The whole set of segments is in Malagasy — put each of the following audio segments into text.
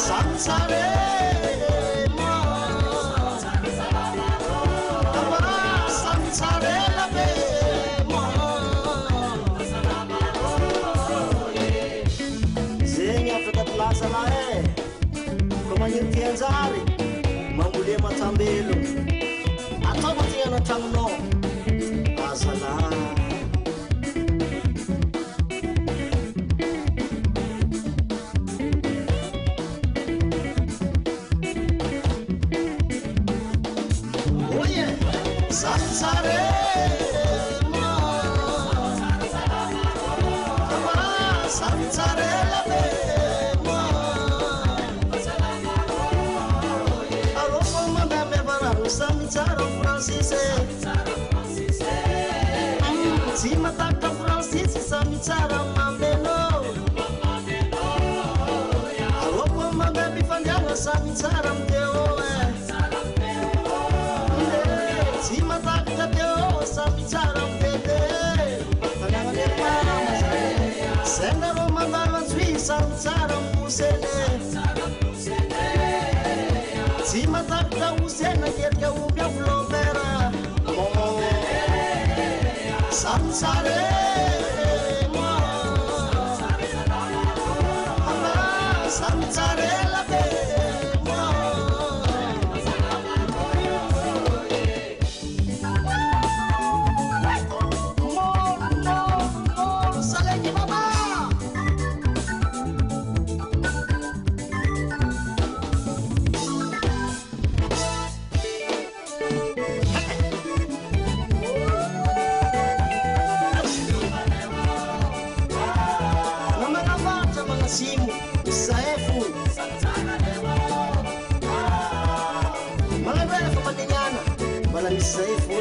Samsarema samsarela bema zegny afaka plaza lahy ko magnino tianjary mambole matambelo atao matigna tragnonao azala Samsarema samsarela bema aroko mandame barang samsara Francis si mataka Francis samsara mamelo aroko mandame fanjana samsara mteo si mataka teo samsara mpete senda romandala zwi samsara musene si mataka usena ketka ubya flomera samsarema samsarela bema Salegi baba namanavatra magnasimo saefu malabela fa mandegnana mala misy saefu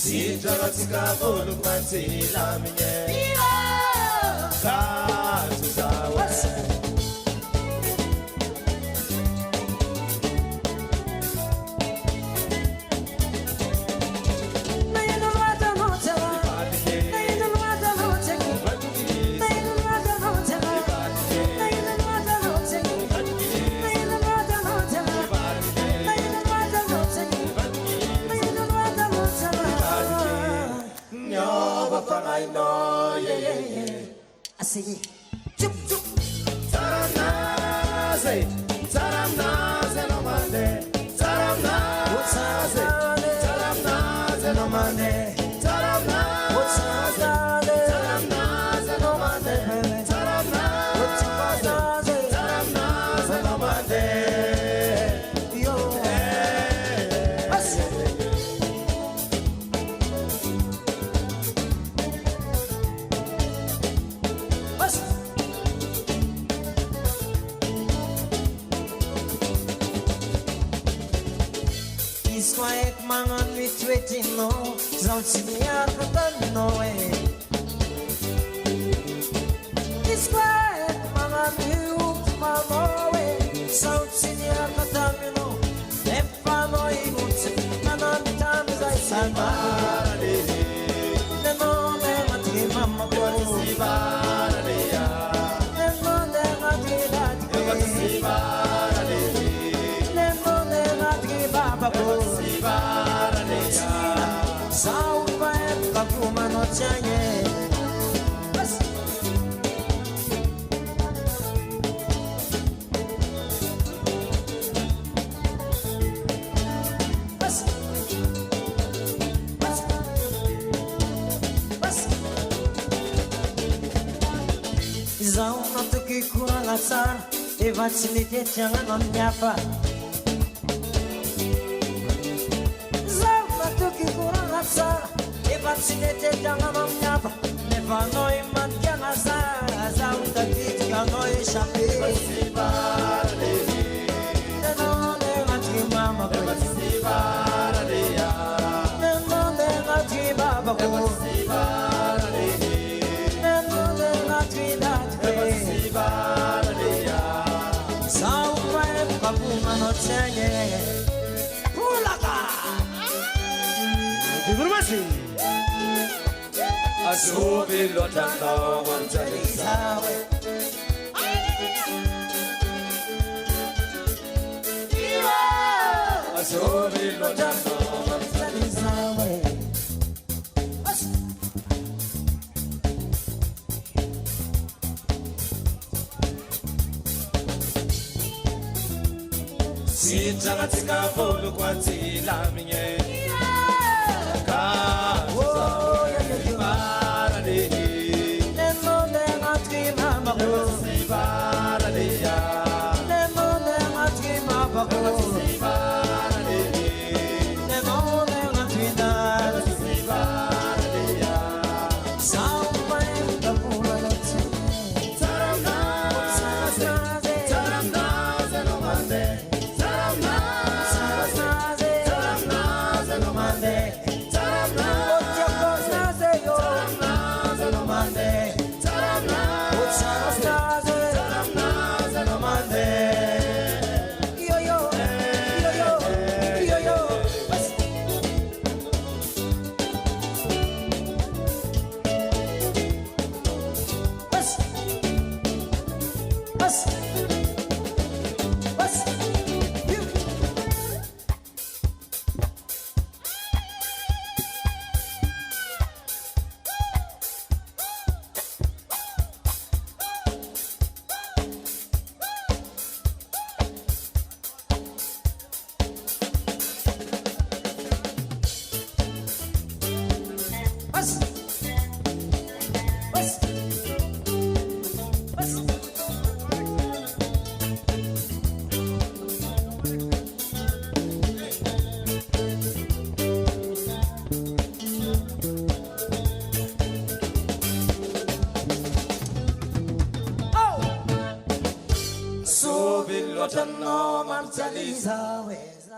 Sidratsika volokwantsila minye Kazuzawe I know, yeah. I see it. Chup chup. Taramnaze, taramnaze no mande, taramnaze, taramnaze no mande, taramnaze, taramnaze no mande, taramnaze, taramnaze no mande. Yo. Iswaek mangan witwetin no, zau siniar katan no Iswaek mangan wiut maloe, zau siniar katan no. Epa no imuts, nanan tam zai sabare. Nemo ne mati mama kori sibare ya. Nemo ne mati dati sibare. Nemo ne mati baba ko. Saupa kakuma no chanye bas bas bas bas Zau na tuki kurang asar Evat sinite jangan menyapa Evat sinete jangan menyapa Neva no iman kian asar Zau takit kian no ishapi Sibare Neno nega ti mama ko Sibare ya Neno nega ti baba ko Sibare Neno nega ti dat ko Sibare ya Zau pa kapuma no chanye Pulaka Informasi Asubi lotando wanzalisawe Asubi lotando wanzalisawe Sidratsika volokwantsila minye Lotanno Marceliza Weza.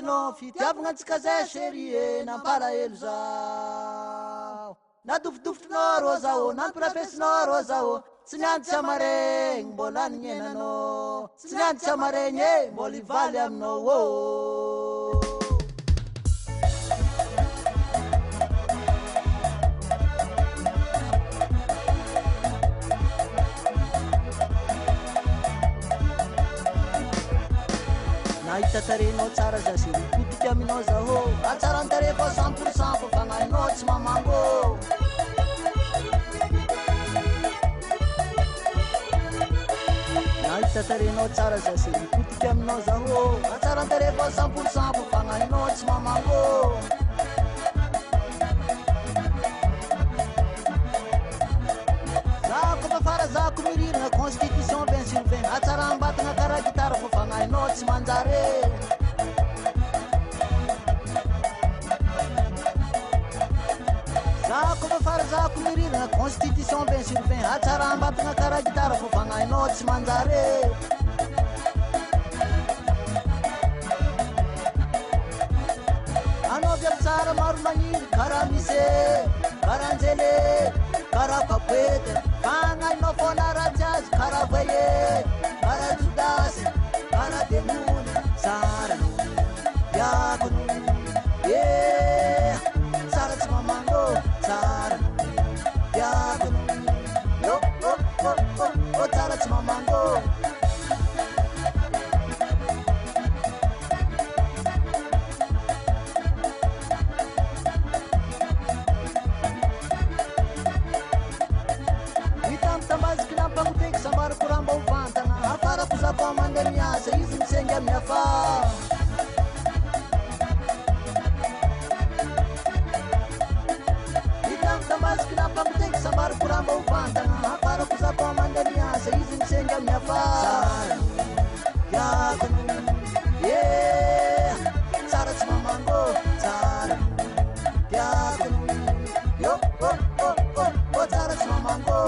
hitanao fitiavagna antsika zay chérie nampalahelo zao nadofidofitrinao rô zao nampirafesinao rô zao tsy niantsy amaregny mbola nienanao tsy niantsy amaregny e mbola ivaly aminao ô nahita tarenao tsara za sy mikotiky aminao zaho atsarantare fa 100% fa fagnahinao tsy mamango nahita tarenao tsara za sy mikotiky aminao zaho atsarantare fa 100% fa fagnahinao tsy mamango zako mafara zako mirirana constitution 20/20 atsarambatagna kara gitara fa fagnahinao tsy manjare zako mafara zako mirirana constitution 20/20 atsarambatagna kara gitara fa fagnahinao tsy manjare anao viavy tsara maro magniry kara mise kara anjele kara papoety fagnahinao fôna ratsy azy kara voye kara judasy kara demony tsara diakono e tsara tsy mamango tsara diakono o tsara tsy mamango tambaziky nampagnoteky sambary koramba hovantana afarako zako mande miasa izy misengy amin'ny afa hitamo tambaziky nampagnoteky sambary koramba hovantana afarako zako mande miasa izy misengy amin'ny afa yakono e tsara tsy mamango tsara yakono yo o tsara tsy mamango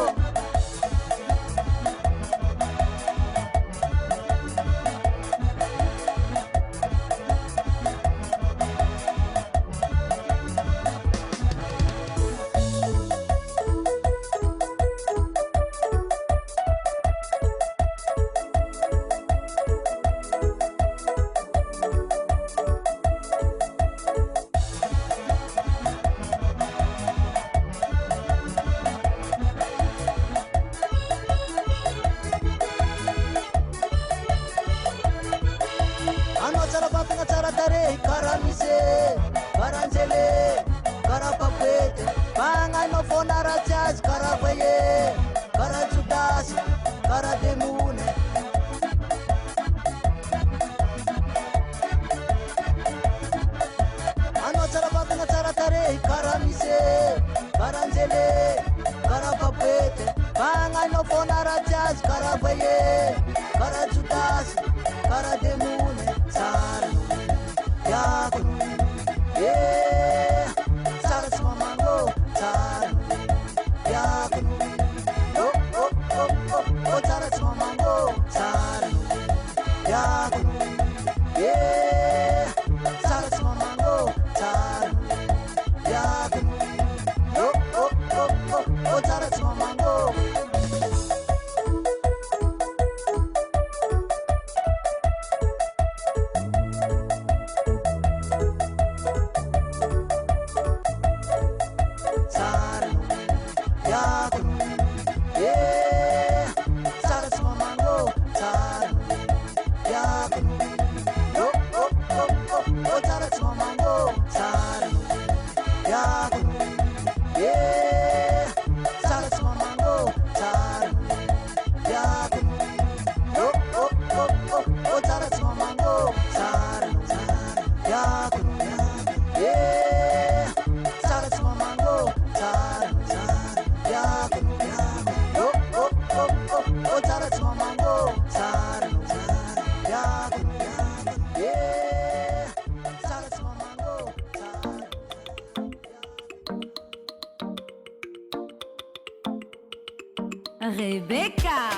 Rebecca.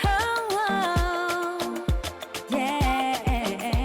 Oh, oh, yeah.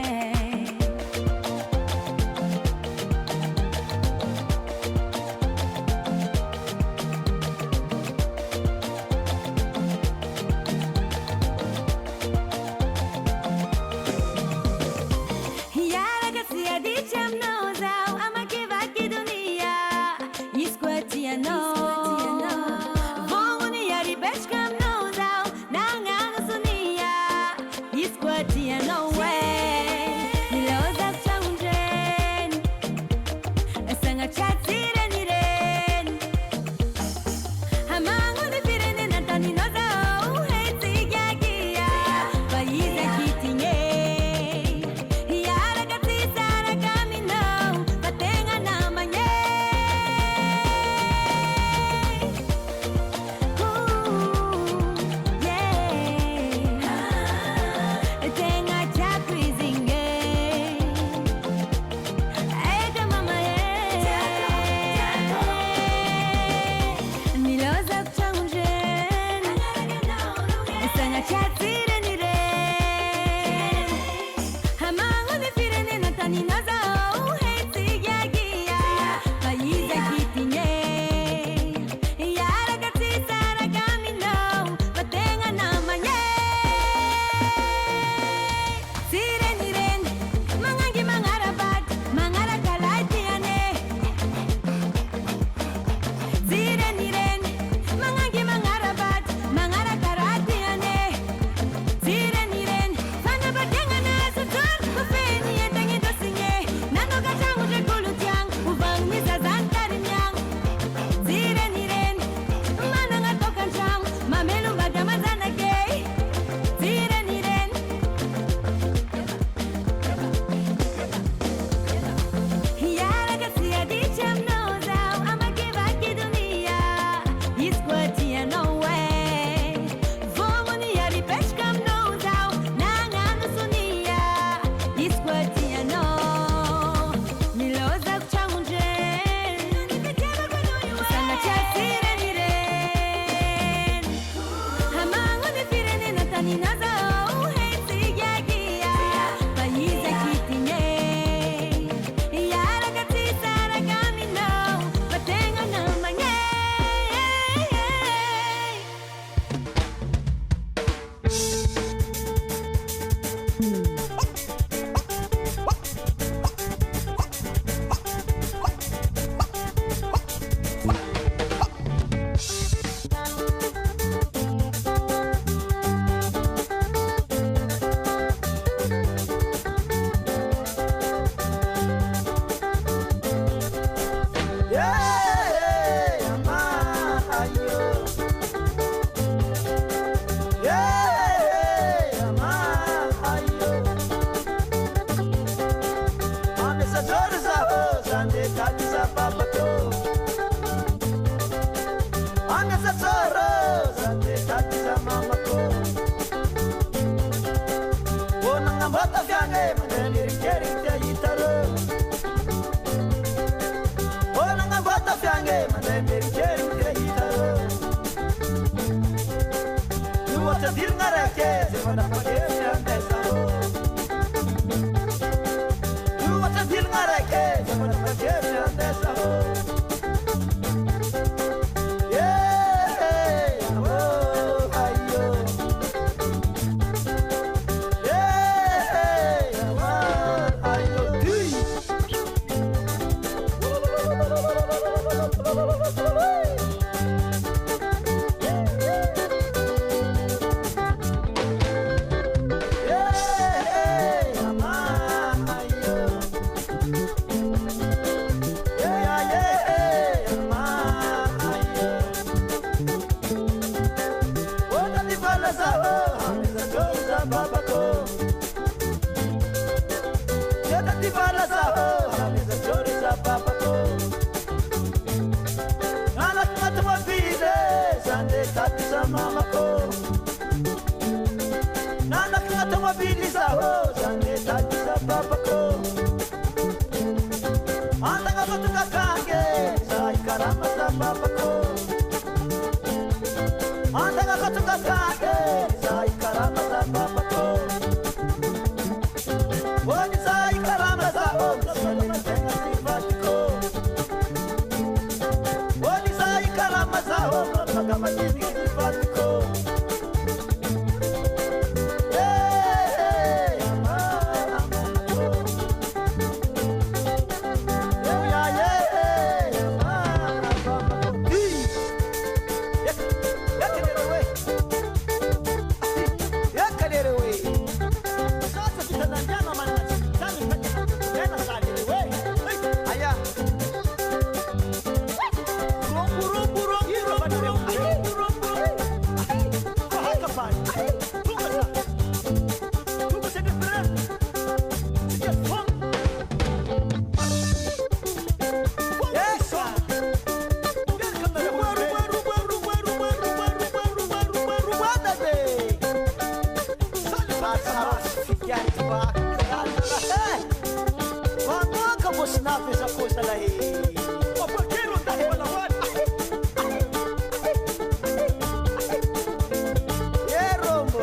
Rombo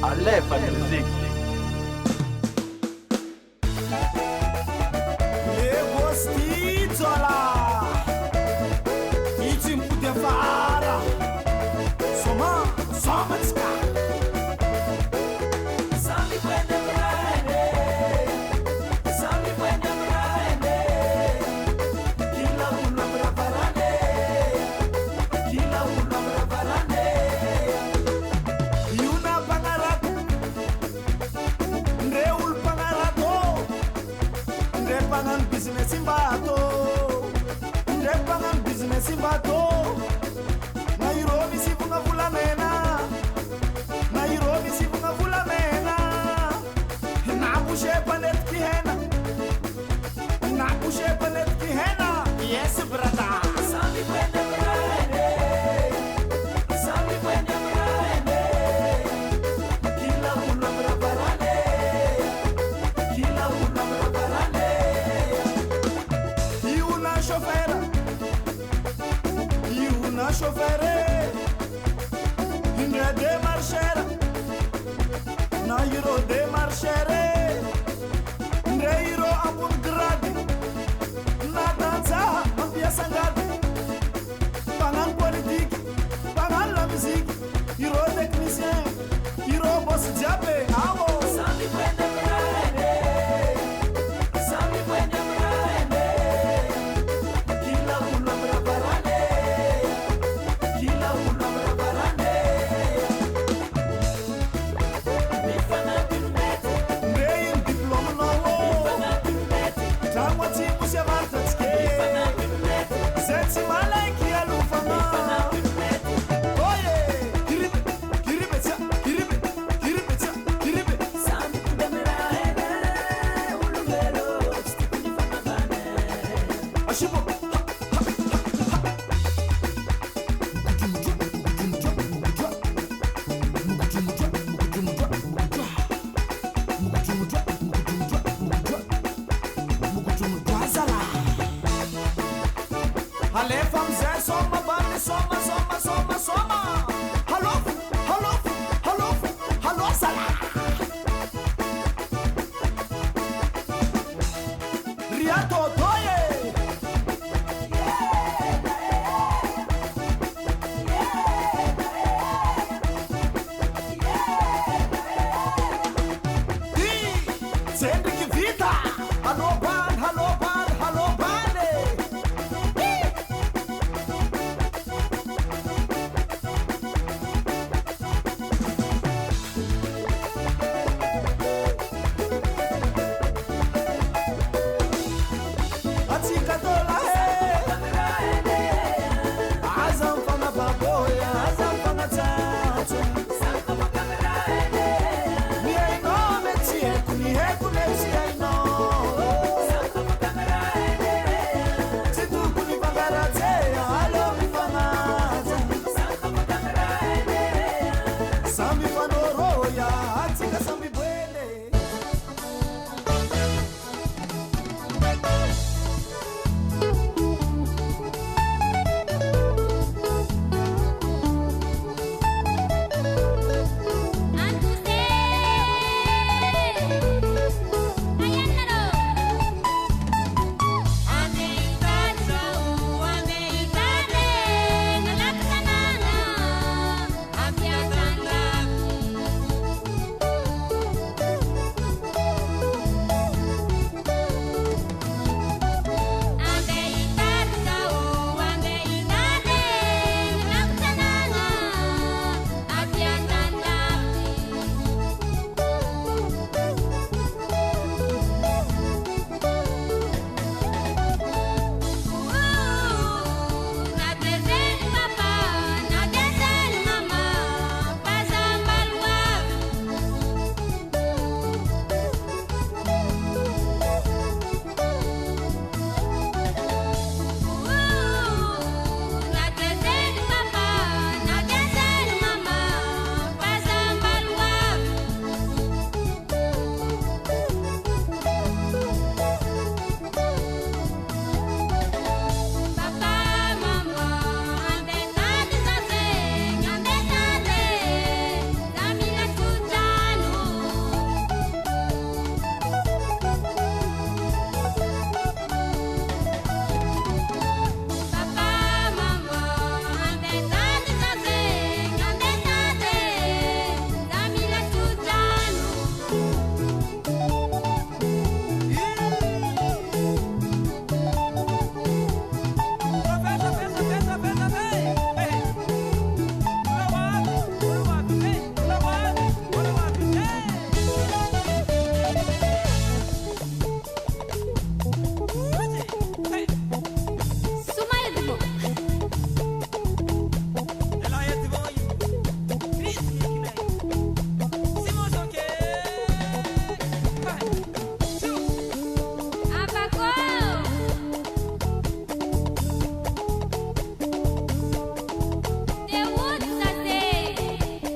Alefa Music. Sambi panoro ya, atika sambi